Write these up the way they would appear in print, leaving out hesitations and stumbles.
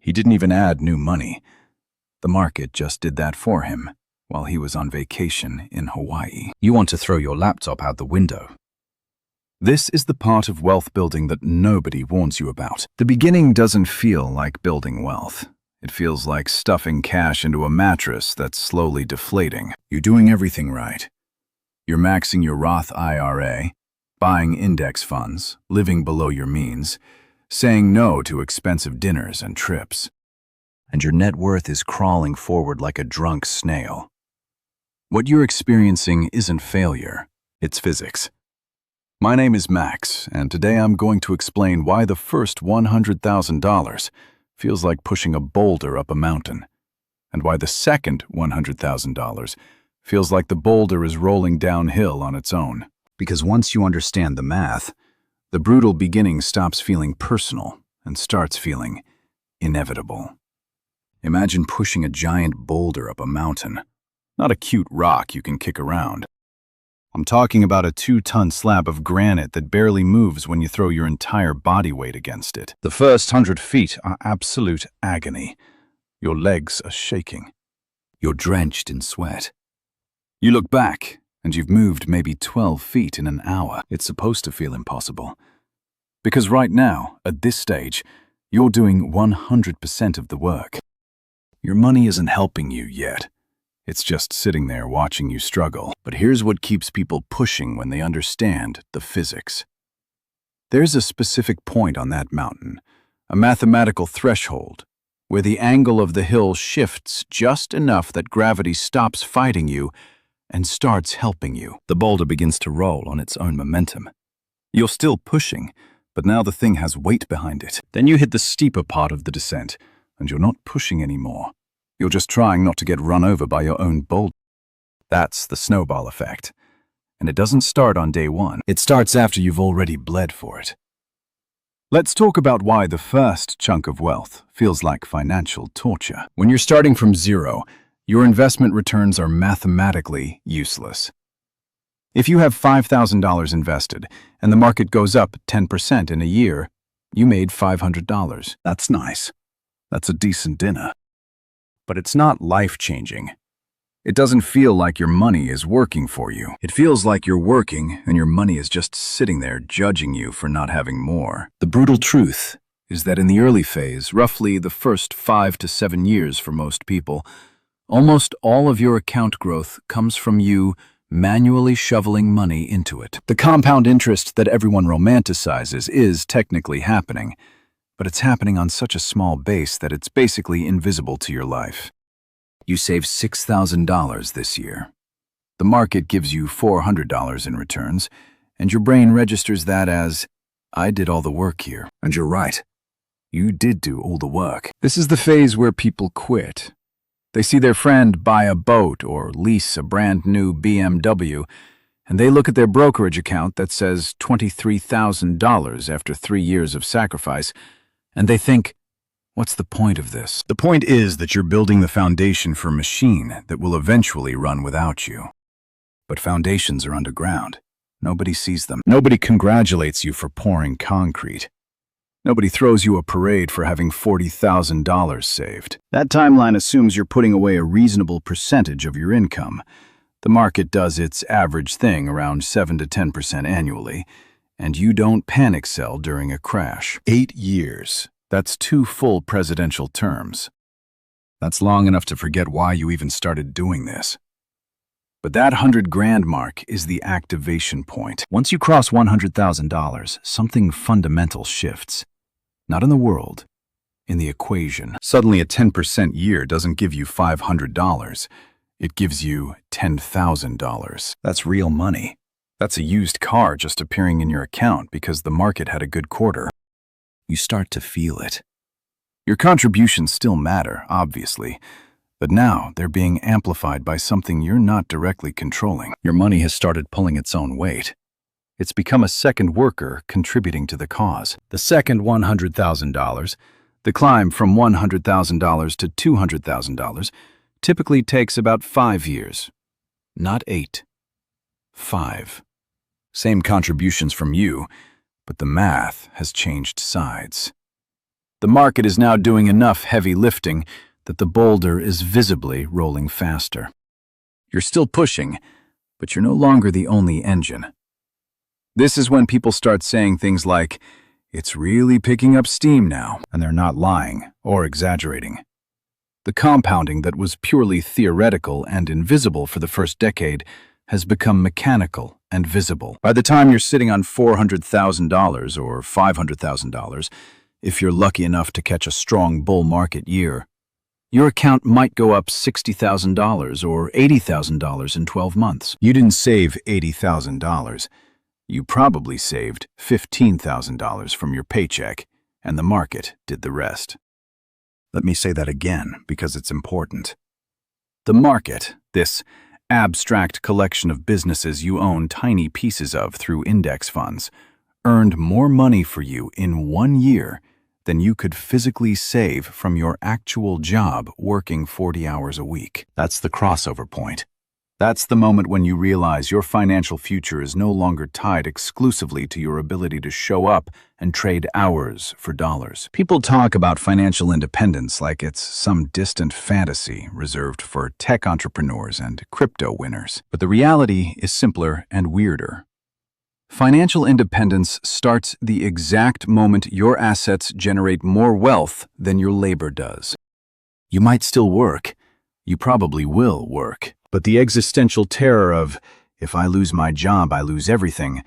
He didn't even add new money. The market just did that for him while he was on vacation in Hawaii. You want to throw your laptop out the window. This is the part of wealth building that nobody warns you about. The beginning doesn't feel like building wealth. It feels like stuffing cash into a mattress that's slowly deflating. You're doing everything right. You're maxing your Roth IRA, buying index funds, living below your means, saying no to expensive dinners and trips. And your net worth is crawling forward like a drunk snail. What you're experiencing isn't failure, it's physics. My name is Max, and today I'm going to explain why the first $100,000 feels like pushing a boulder up a mountain, and why the second $100,000 feels like the boulder is rolling downhill on its own. Because once you understand the math, the brutal beginning stops feeling personal and starts feeling inevitable. Imagine pushing a giant boulder up a mountain, not a cute rock you can kick around. I'm talking about a 2-ton slab of granite that barely moves when you throw your entire body weight against it. The first 100 feet are absolute agony. Your legs are shaking. You're drenched in sweat. You look back, and you've moved maybe 12 feet in an hour. It's supposed to feel impossible. Because right now, at this stage, you're doing 100% of the work. Your money isn't helping you yet. It's just sitting there watching you struggle. But here's what keeps people pushing when they understand the physics. There's a specific point on that mountain, a mathematical threshold, where the angle of the hill shifts just enough that gravity stops fighting you and starts helping you. The boulder begins to roll on its own momentum. You're still pushing, but now the thing has weight behind it. Then you hit the steeper part of the descent, and you're not pushing anymore. You're just trying not to get run over by your own boulder. That's the snowball effect. And it doesn't start on day one. It starts after you've already bled for it. Let's talk about why the first chunk of wealth feels like financial torture. When you're starting from zero, your investment returns are mathematically useless. If you have $5,000 invested and the market goes up 10% in a year, you made $500. That's nice. That's a decent dinner. But it's not life-changing. It doesn't feel like your money is working for you. It feels like you're working and your money is just sitting there judging you for not having more. The brutal truth is that in the early phase, roughly the first 5 to 7 years for most people, almost all of your account growth comes from you manually shoveling money into it. The compound interest that everyone romanticizes is technically happening, but it's happening on such a small base that it's basically invisible to your life. You save $6,000 this year. The market gives you $400 in returns, and your brain registers that as, I did all the work here. And you're right. You did do all the work. This is the phase where people quit. They see their friend buy a boat or lease a brand new BMW, and they look at their brokerage account that says $23,000 after 3 years of sacrifice, and they think, what's the point of this? The point is that you're building the foundation for a machine that will eventually run without you. But foundations are underground. Nobody sees them. Nobody congratulates you for pouring concrete. Nobody throws you a parade for having $40,000 saved. That timeline assumes you're putting away a reasonable percentage of your income. The market does its average thing around 7 to 10% annually, and you don't panic sell during a crash. 8 years. That's 2 full presidential terms. That's long enough to forget why you even started doing this. But that $100,000 mark is the activation point. Once you cross $100,000, something fundamental shifts. Not in the world, in the equation. Suddenly a 10% year doesn't give you $500. It gives you $10,000. That's real money. That's a used car just appearing in your account because the market had a good quarter. You start to feel it. Your contributions still matter, obviously, but now they're being amplified by something you're not directly controlling. Your money has started pulling its own weight. It's become a second worker contributing to the cause. The second $100,000, the climb from $100,000 to $200,000, typically takes about 5 years. Not 8. 5. Same contributions from you, but the math has changed sides. The market is now doing enough heavy lifting that the boulder is visibly rolling faster. You're still pushing, but you're no longer the only engine. This is when people start saying things like, "It's really picking up steam now," and they're not lying or exaggerating. The compounding that was purely theoretical and invisible for the first decade has become mechanical and visible. By the time you're sitting on $400,000 or $500,000, if you're lucky enough to catch a strong bull market year, your account might go up $60,000 or $80,000 in 12 months. You didn't save $80,000. You probably saved $15,000 from your paycheck, and the market did the rest. Let me say that again, because it's important. The market, this abstract collection of businesses you own tiny pieces of through index funds, earned more money for you in 1 year than you could physically save from your actual job working 40 hours a week. That's the crossover point. That's the moment when you realize your financial future is no longer tied exclusively to your ability to show up and trade hours for dollars. People talk about financial independence like it's some distant fantasy reserved for tech entrepreneurs and crypto winners. But the reality is simpler and weirder. Financial independence starts the exact moment your assets generate more wealth than your labor does. You might still work. You probably will work. But the existential terror of, if I lose my job, I lose everything,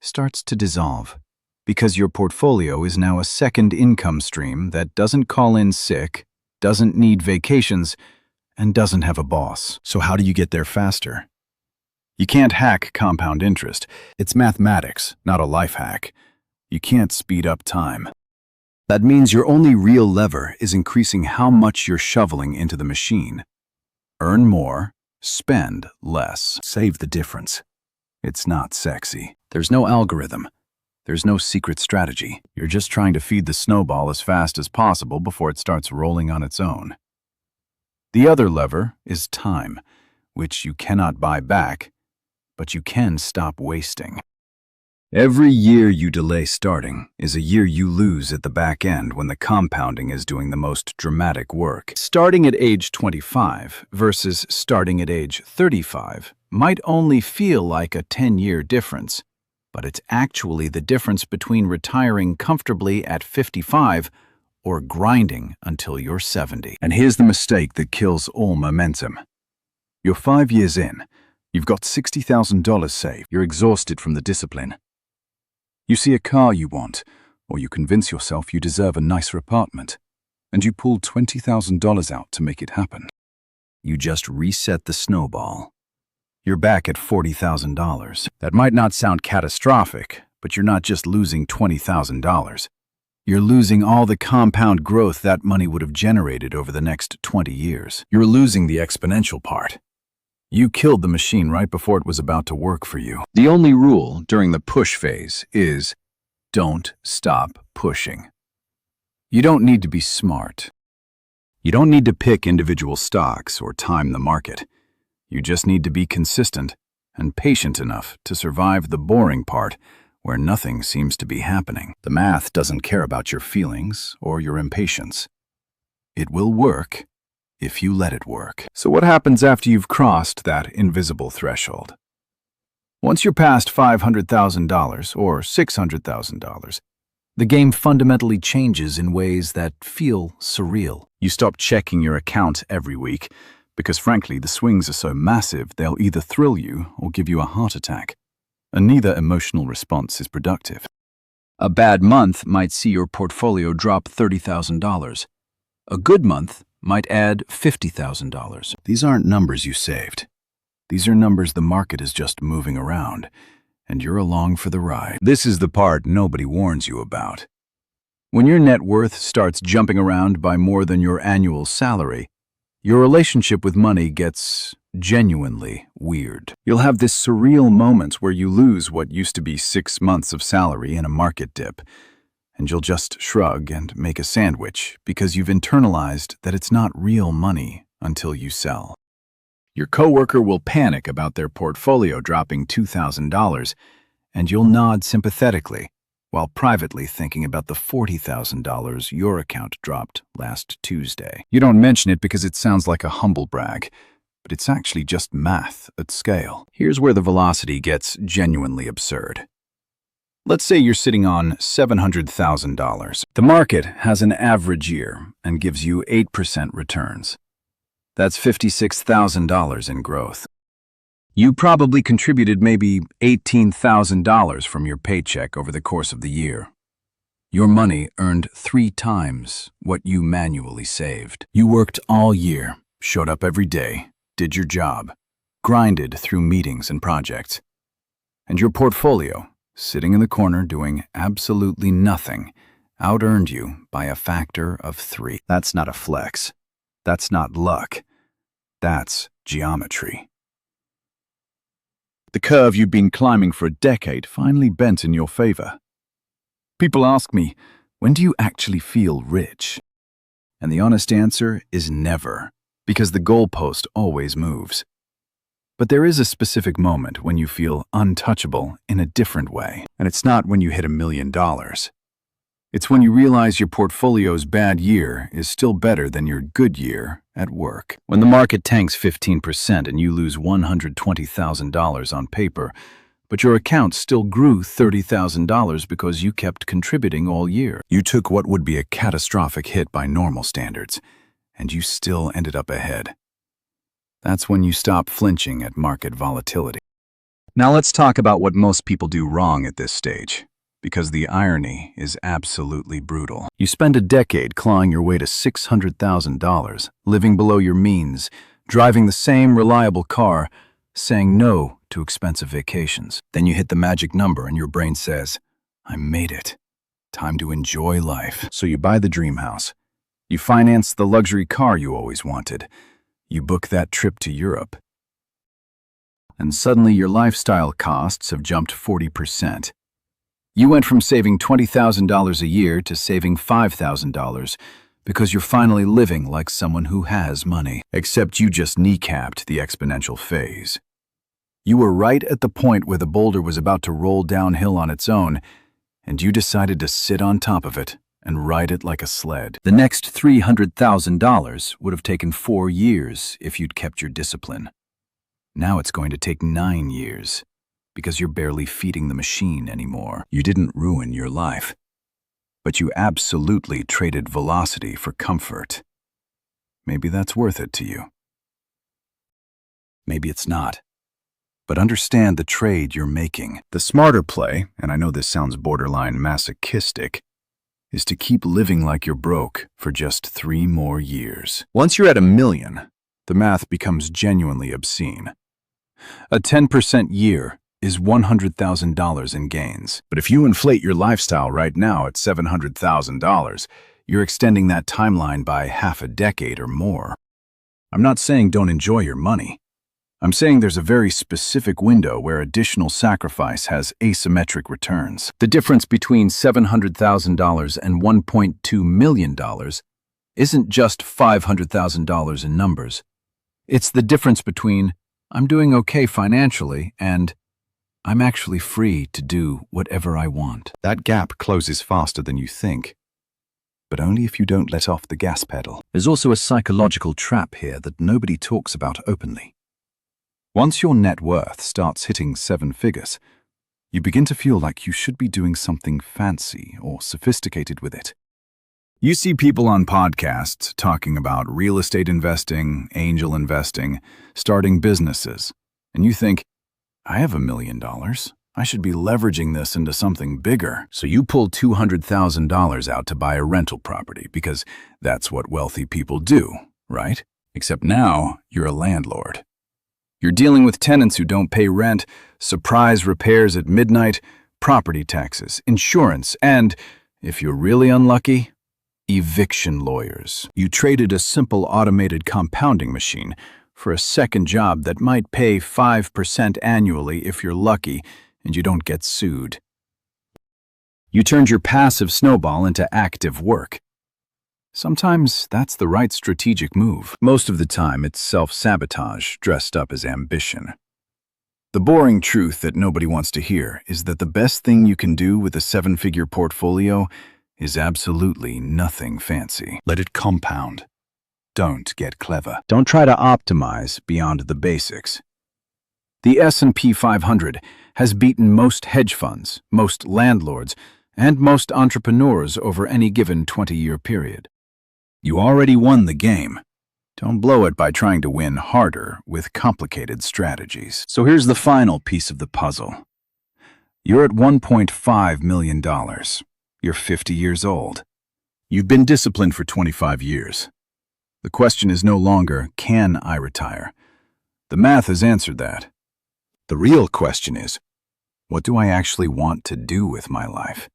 starts to dissolve. Because your portfolio is now a second income stream that doesn't call in sick, doesn't need vacations, and doesn't have a boss. So how do you get there faster? You can't hack compound interest. It's mathematics, not a life hack. You can't speed up time. That means your only real lever is increasing how much you're shoveling into the machine. Earn more, spend less. Save the difference. It's not sexy. There's no algorithm. There's no secret strategy. You're just trying to feed the snowball as fast as possible before it starts rolling on its own. The other lever is time, which you cannot buy back, but you can stop wasting. Every year you delay starting is a year you lose at the back end when the compounding is doing the most dramatic work. Starting at age 25 versus starting at age 35 might only feel like a 10-year difference, but it's actually the difference between retiring comfortably at 55 or grinding until you're 70. And here's the mistake that kills all momentum. You're 5 years in. You've got $60,000 saved. You're exhausted from the discipline. You see a car you want, or you convince yourself you deserve a nicer apartment, and you pull $20,000 out to make it happen. You just reset the snowball. You're back at $40,000. That might not sound catastrophic, but you're not just losing $20,000. You're losing all the compound growth that money would have generated over the next 20 years. You're losing the exponential part. You killed the machine right before it was about to work for you. The only rule during the push phase is don't stop pushing. You don't need to be smart. You don't need to pick individual stocks or time the market. You just need to be consistent and patient enough to survive the boring part where nothing seems to be happening. The math doesn't care about your feelings or your impatience. It will work if you let it work. So what happens after you've crossed that invisible threshold? Once you're past $500,000 or $600,000, the game fundamentally changes in ways that feel surreal. You stop checking your account every week because, frankly, the swings are so massive they'll either thrill you or give you a heart attack, and neither emotional response is productive. A bad month might see your portfolio drop $30,000. A good month might add $50,000. These aren't numbers you saved. These are numbers the market is just moving around, and you're along for the ride. This is the part nobody warns you about. When your net worth starts jumping around by more than your annual salary, your relationship with money gets genuinely weird. You'll have this surreal moment where you lose what used to be 6 months of salary in a market dip, and you'll just shrug and make a sandwich because you've internalized that it's not real money until you sell. Your coworker will panic about their portfolio dropping $2,000, and you'll nod sympathetically while privately thinking about the $40,000 your account dropped last Tuesday. You don't mention it because it sounds like a humble brag, but it's actually just math at scale. Here's where the velocity gets genuinely absurd. Let's say you're sitting on $700,000. The market has an average year and gives you 8% returns. That's $56,000 in growth. You probably contributed maybe $18,000 from your paycheck over the course of the year. Your money earned 3 times what you manually saved. You worked all year, showed up every day, did your job, grinded through meetings and projects. And your portfolio, sitting in the corner doing absolutely nothing, out-earned you by a factor of 3. That's not a flex. That's not luck. That's geometry. The curve you've been climbing for a decade finally bent in your favor. People ask me, when do you actually feel rich? And the honest answer is never, because the goalpost always moves. But there is a specific moment when you feel untouchable in a different way. And it's not when you hit $1 million. It's when you realize your portfolio's bad year is still better than your good year at work. When the market tanks 15% and you lose $120,000 on paper, but your account still grew $30,000 because you kept contributing all year. You took what would be a catastrophic hit by normal standards, and you still ended up ahead. That's when you stop flinching at market volatility. Now let's talk about what most people do wrong at this stage, because the irony is absolutely brutal. You spend a decade clawing your way to $600,000, living below your means, driving the same reliable car, saying no to expensive vacations. Then you hit the magic number and your brain says, I made it. Time to enjoy life. So you buy the dream house. You finance the luxury car you always wanted. You book that trip to Europe. And suddenly your lifestyle costs have jumped 40%. You went from saving $20,000 a year to saving $5,000 because you're finally living like someone who has money. Except you just kneecapped the exponential phase. You were right at the point where the boulder was about to roll downhill on its own, and you decided to sit on top of it and ride it like a sled. The next $300,000 would have taken 4 years if you'd kept your discipline. Now it's going to take 9 years. Because you're barely feeding the machine anymore. You didn't ruin your life, but you absolutely traded velocity for comfort. Maybe that's worth it to you. Maybe it's not. But understand the trade you're making. The smarter play, and I know this sounds borderline masochistic, is to keep living like you're broke for just 3 more years. Once you're at $1 million, the math becomes genuinely obscene. A 10% year is $100,000 in gains. But if you inflate your lifestyle right now at $700,000, you're extending that timeline by half a decade or more. I'm not saying don't enjoy your money. I'm saying there's a very specific window where additional sacrifice has asymmetric returns. The difference between $700,000 and $1.2 million isn't just $500,000 in numbers. It's the difference between I'm doing okay financially and I'm actually free to do whatever I want. That gap closes faster than you think, but only if you don't let off the gas pedal. There's also a psychological trap here that nobody talks about openly. Once your net worth starts hitting 7 figures, you begin to feel like you should be doing something fancy or sophisticated with it. You see people on podcasts talking about real estate investing, angel investing, starting businesses, and you think, I have $1 million. I should be leveraging this into something bigger. So you pull $200,000 out to buy a rental property because that's what wealthy people do, right? Except now you're a landlord. You're dealing with tenants who don't pay rent, surprise repairs at midnight, property taxes, insurance, and, if you're really unlucky, eviction lawyers. You traded a simple automated compounding machine for a second job that might pay 5% annually if you're lucky and you don't get sued. You turned your passive snowball into active work. Sometimes that's the right strategic move. Most of the time, it's self-sabotage dressed up as ambition. The boring truth that nobody wants to hear is that the best thing you can do with a seven-figure portfolio is absolutely nothing fancy. Let it compound. Don't get clever. Don't try to optimize beyond the basics. The S&P 500 has beaten most hedge funds, most landlords, and most entrepreneurs over any given 20-year period. You already won the game. Don't blow it by trying to win harder with complicated strategies. So here's the final piece of the puzzle. You're at $1.5 million. You're 50 years old. You've been disciplined for 25 years. The question is no longer, can I retire? The math has answered that. The real question is, what do I actually want to do with my life?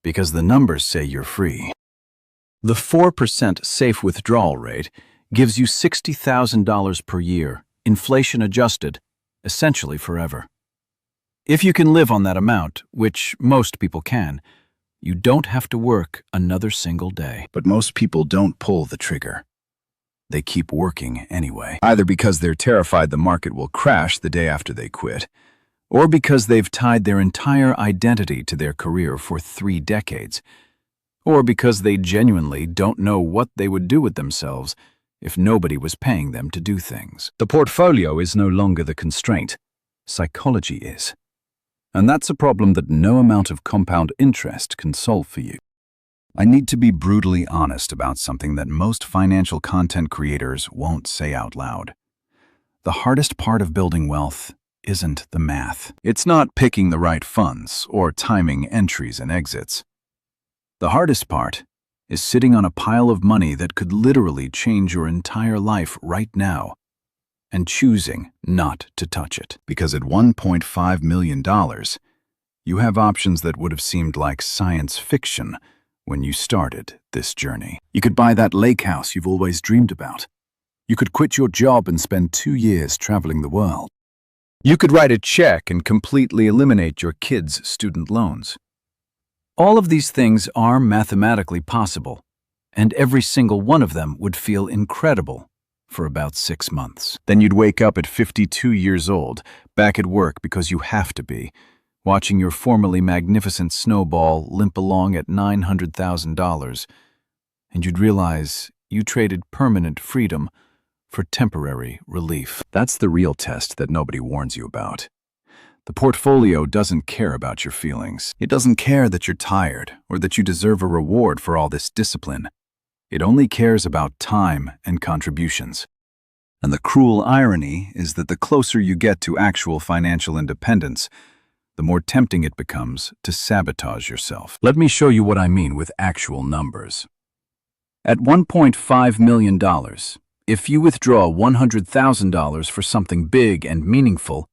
Because the numbers say you're free. The 4% safe withdrawal rate gives you $60,000 per year, inflation adjusted, essentially forever. If you can live on that amount, which most people can, you don't have to work another single day. But most people don't pull the trigger. They keep working anyway, either because they're terrified the market will crash the day after they quit, or because they've tied their entire identity to their career for 3 decades, or because they genuinely don't know what they would do with themselves if nobody was paying them to do things. The portfolio is no longer the constraint. Psychology is. And that's a problem that no amount of compound interest can solve for you. I need to be brutally honest about something that most financial content creators won't say out loud. The hardest part of building wealth isn't the math. It's not picking the right funds or timing entries and exits. The hardest part is sitting on a pile of money that could literally change your entire life right now and choosing not to touch it. Because at $1.5 million, you have options that would have seemed like science fiction when you started this journey. You could buy that lake house you've always dreamed about. You could quit your job and spend 2 years traveling the world. You could write a check and completely eliminate your kids' student loans. All of these things are mathematically possible, and every single one of them would feel incredible for about 6 months. Then you'd wake up at 52 years old, back at work because you have to be, watching your formerly magnificent snowball limp along at $900,000, and you'd realize you traded permanent freedom for temporary relief. That's the real test that nobody warns you about. The portfolio doesn't care about your feelings. It doesn't care that you're tired or that you deserve a reward for all this discipline. It only cares about time and contributions. And the cruel irony is that the closer you get to actual financial independence, the more tempting it becomes to sabotage yourself. Let me show you what I mean with actual numbers. At $1.5 million, if you withdraw $100,000 for something big and meaningful,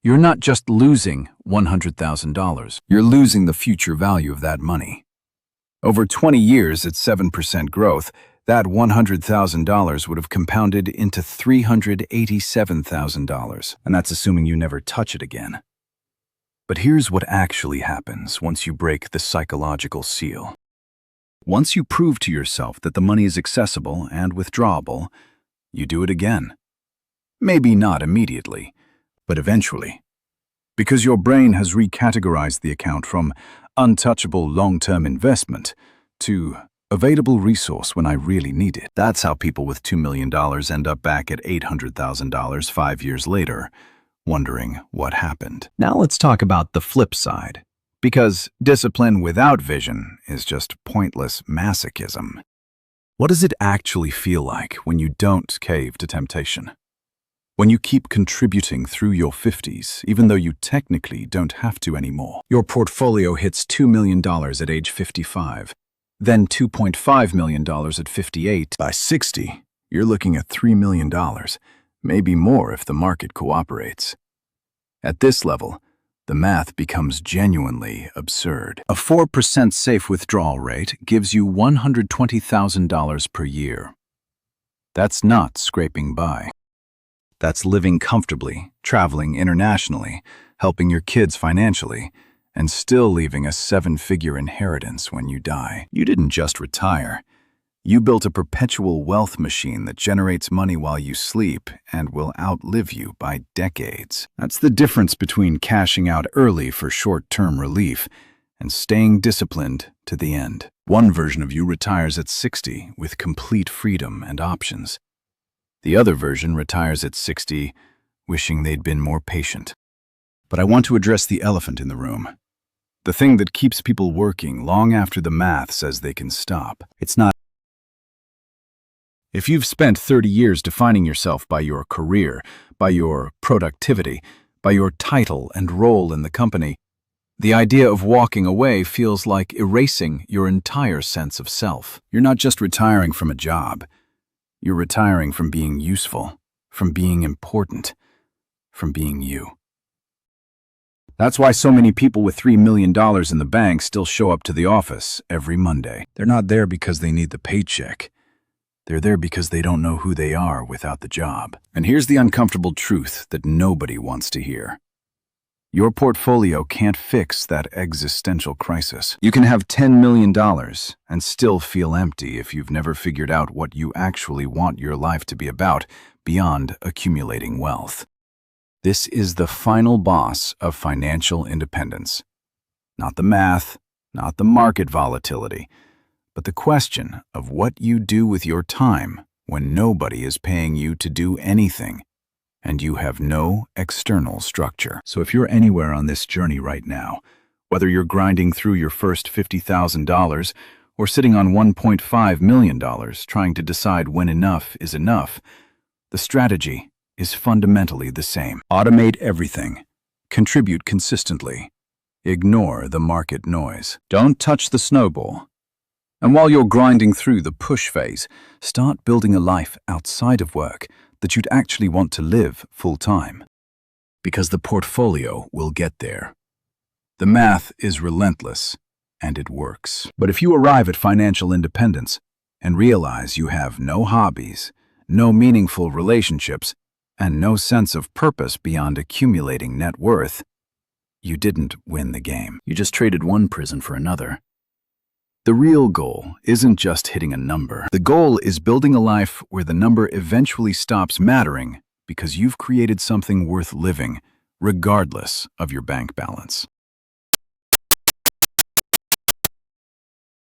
you're not just losing $100,000. You're losing the future value of that money. Over 20 years at 7% growth, that $100,000 would have compounded into $387,000, and that's assuming you never touch it again. But here's what actually happens once you break the psychological seal. Once you prove to yourself that the money is accessible and withdrawable, you do it again. Maybe not immediately, but eventually. Because your brain has recategorized the account from untouchable long-term investment to available resource when I really need it. That's how people with $2 million end up back at $800,000 5 years later, wondering what happened. Now let's talk about the flip side, because discipline without vision is just pointless masochism. What does it actually feel like when you don't cave to temptation? When you keep contributing through your 50s, even though you technically don't have to anymore. Your portfolio hits $2 million at age 55, then $2.5 million at 58. By 60, you're looking at $3 million, maybe more if the market cooperates. At this level, the math becomes genuinely absurd. A 4% safe withdrawal rate gives you $120,000 per year. That's not scraping by. That's living comfortably, traveling internationally, helping your kids financially, and still leaving a 7-figure inheritance when you die. You didn't just retire. You built a perpetual wealth machine that generates money while you sleep and will outlive you by decades. That's the difference between cashing out early for short-term relief and staying disciplined to the end. One version of you retires at 60 with complete freedom and options. The other version retires at 60 wishing they'd been more patient. But I want to address the elephant in the room. The thing that keeps people working long after the math says they can stop. It's not. If you've spent 30 years defining yourself by your career, by your productivity, by your title and role in the company, the idea of walking away feels like erasing your entire sense of self. You're not just retiring from a job. You're retiring from being useful, from being important, from being you. That's why so many people with $3 million in the bank still show up to the office every Monday. They're not there because they need the paycheck. They're there because they don't know who they are without the job. And here's the uncomfortable truth that nobody wants to hear. Your portfolio can't fix that existential crisis. You can have $10 million and still feel empty if you've never figured out what you actually want your life to be about beyond accumulating wealth. This is the final boss of financial independence. Not the math, not the market volatility, but the question of what you do with your time when nobody is paying you to do anything, and you have no external structure. So if you're anywhere on this journey right now, whether you're grinding through your first $50,000 or sitting on $1.5 million trying to decide when enough is enough, the strategy is fundamentally the same. Automate everything. Contribute consistently. Ignore the market noise. Don't touch the snowball. And while you're grinding through the push phase, start building a life outside of work that you'd actually want to live full-time. Because the portfolio will get there. The math is relentless, and it works. But if you arrive at financial independence and realize you have no hobbies, no meaningful relationships, and no sense of purpose beyond accumulating net worth, you didn't win the game. You just traded one prison for another. The real goal isn't just hitting a number. The goal is building a life where the number eventually stops mattering because you've created something worth living, regardless of your bank balance.